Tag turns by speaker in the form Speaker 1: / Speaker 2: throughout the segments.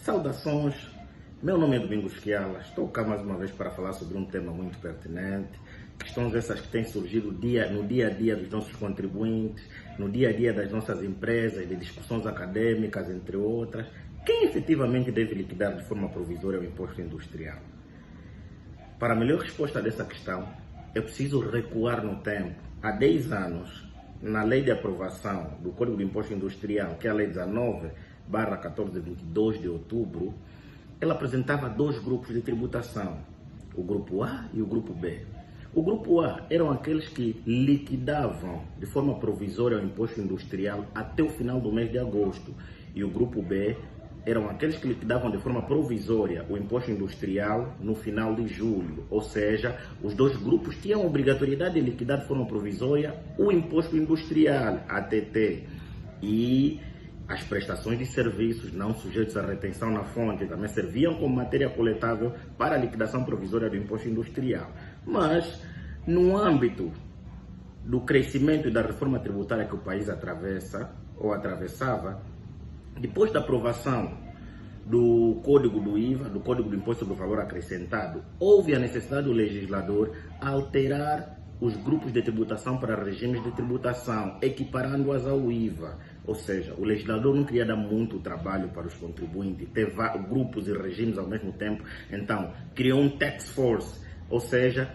Speaker 1: Saudações, meu nome é Domingos Quiala, estou cá mais uma vez para falar sobre um tema muito pertinente, questões essas que têm surgido no dia a dia dos nossos contribuintes, no dia a dia das nossas empresas, de discussões acadêmicas, entre outras. Quem efetivamente deve liquidar de forma provisória o imposto industrial? Para a melhor resposta dessa questão, é preciso recuar no tempo. Há 10 anos, na lei de aprovação do Código de Imposto Industrial, que é a lei 19/1422 de outubro, ela apresentava dois grupos de tributação, o grupo A e o grupo B. O grupo A eram aqueles que liquidavam de forma provisória o imposto industrial até o final do mês de agosto, e o grupo B eram aqueles que liquidavam de forma provisória o imposto industrial no final de julho. Ou seja, os dois grupos tinham a obrigatoriedade de liquidar de forma provisória o imposto industrial, ATT, e as prestações de serviços não sujeitos à retenção na fonte também serviam como matéria coletável para a liquidação provisória do imposto industrial. Mas, no âmbito do crescimento e da reforma tributária que o país atravessa ou atravessava, depois da aprovação do Código do IVA, do Código do Imposto sobre o Valor Acrescentado, houve a necessidade do legislador alterar os grupos de tributação para regimes de tributação, equiparando-as ao IVA. Ou seja, o legislador não queria dar muito trabalho para os contribuintes, ter grupos e regimes ao mesmo tempo, então criou um task force, ou seja,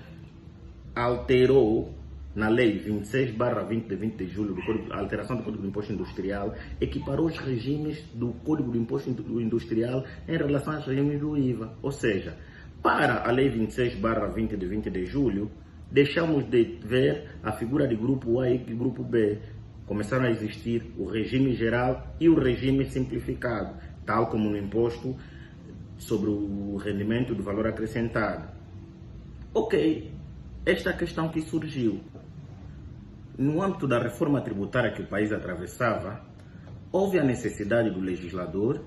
Speaker 1: alterou na lei 26/20 de 20 de julho, a alteração do Código do Imposto Industrial, equiparou os regimes do Código do Imposto Industrial em relação aos regimes do IVA. Ou seja, para a lei 26/20 de 20 de julho, deixamos de ver a figura de grupo A e grupo B. Começaram a existir o regime geral e o regime simplificado, tal como no imposto sobre o rendimento do valor acrescentado. Ok, esta questão que surgiu. No âmbito da reforma tributária que o país atravessava, houve a necessidade do legislador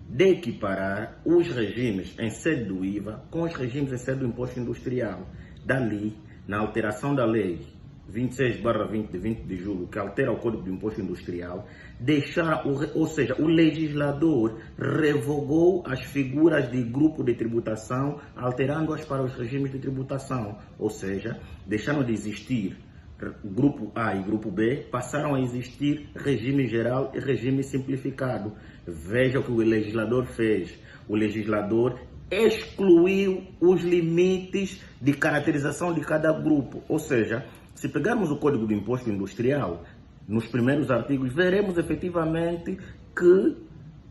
Speaker 1: de equiparar os regimes em sede do IVA com os regimes em sede do imposto industrial. Dali, na alteração da lei 26/20 de 20 de julho, que altera o Código do Imposto Industrial, ou seja, o legislador revogou as figuras de grupo de tributação, alterando-as para os regimes de tributação. Ou seja, deixaram de existir grupo A e grupo B, passaram a existir regime geral e regime simplificado. Veja o que o legislador fez. O legislador excluiu os limites de caracterização de cada grupo. Ou seja, se pegarmos o Código do Imposto Industrial, nos primeiros artigos, veremos efetivamente que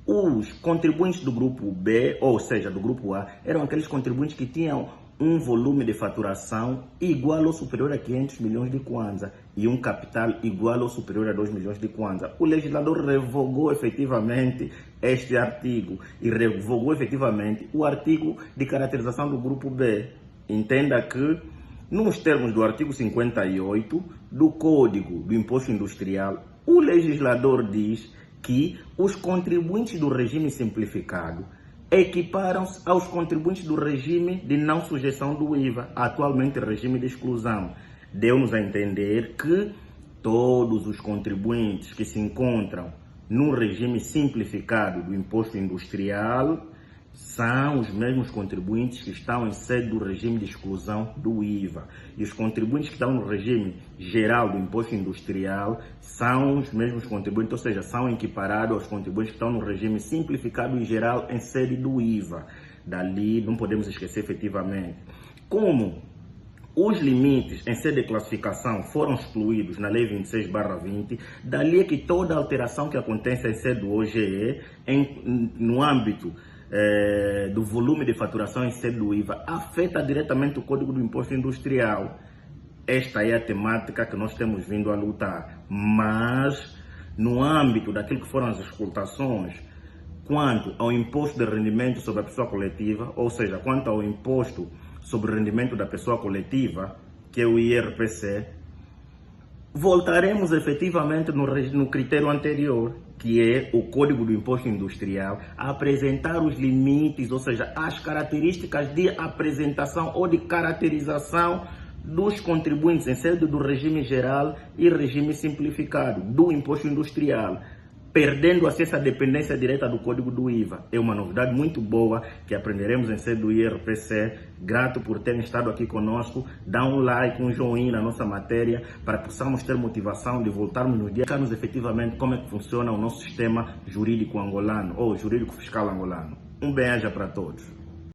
Speaker 1: os contribuintes do grupo B, ou seja, do grupo A, eram aqueles contribuintes que tinham um volume de faturação igual ou superior a 500 milhões de kwanza e um capital igual ou superior a 2 milhões de kwanza. O legislador revogou efetivamente este artigo e revogou efetivamente o artigo de caracterização do grupo B. Entenda que, nos termos do artigo 58 do Código do Imposto Industrial, o legislador diz que os contribuintes do regime simplificado equiparam-se aos contribuintes do regime de não sujeição do IVA, atualmente regime de exclusão. Deu-nos a entender que todos os contribuintes que se encontram no regime simplificado do imposto industrial são os mesmos contribuintes que estão em sede do regime de exclusão do IVA. E os contribuintes que estão no regime geral do imposto industrial são os mesmos contribuintes, ou seja, são equiparados aos contribuintes que estão no regime simplificado e geral em sede do IVA. Dali não podemos esquecer efetivamente como os limites em sede de classificação foram excluídos na lei 26/20, dali é que toda alteração que acontece em sede do OGE, no âmbito do volume de faturação em sede do IVA, afeta diretamente o Código do Imposto Industrial. Esta é a temática que nós temos vindo a lutar. Mas, no âmbito daquilo que foram as exportações, quanto ao imposto de rendimento sobre a pessoa coletiva, ou seja, quanto ao imposto sobre o rendimento da pessoa coletiva, que é o IRPC, voltaremos efetivamente no critério anterior, que é o Código do Imposto Industrial, a apresentar os limites, ou seja, as características de apresentação ou de caracterização dos contribuintes em sede do regime geral e regime simplificado do imposto industrial. perdendo acesso à dependência direta do código do IVA. É uma novidade muito boa que aprenderemos em sede do IRPC. Grato por terem estado aqui conosco. Dá um like, um joinha na nossa matéria para que possamos ter motivação de voltarmos no dia, explicarmos efetivamente como é que funciona o nosso sistema jurídico angolano ou jurídico fiscal angolano. Um beijo para todos.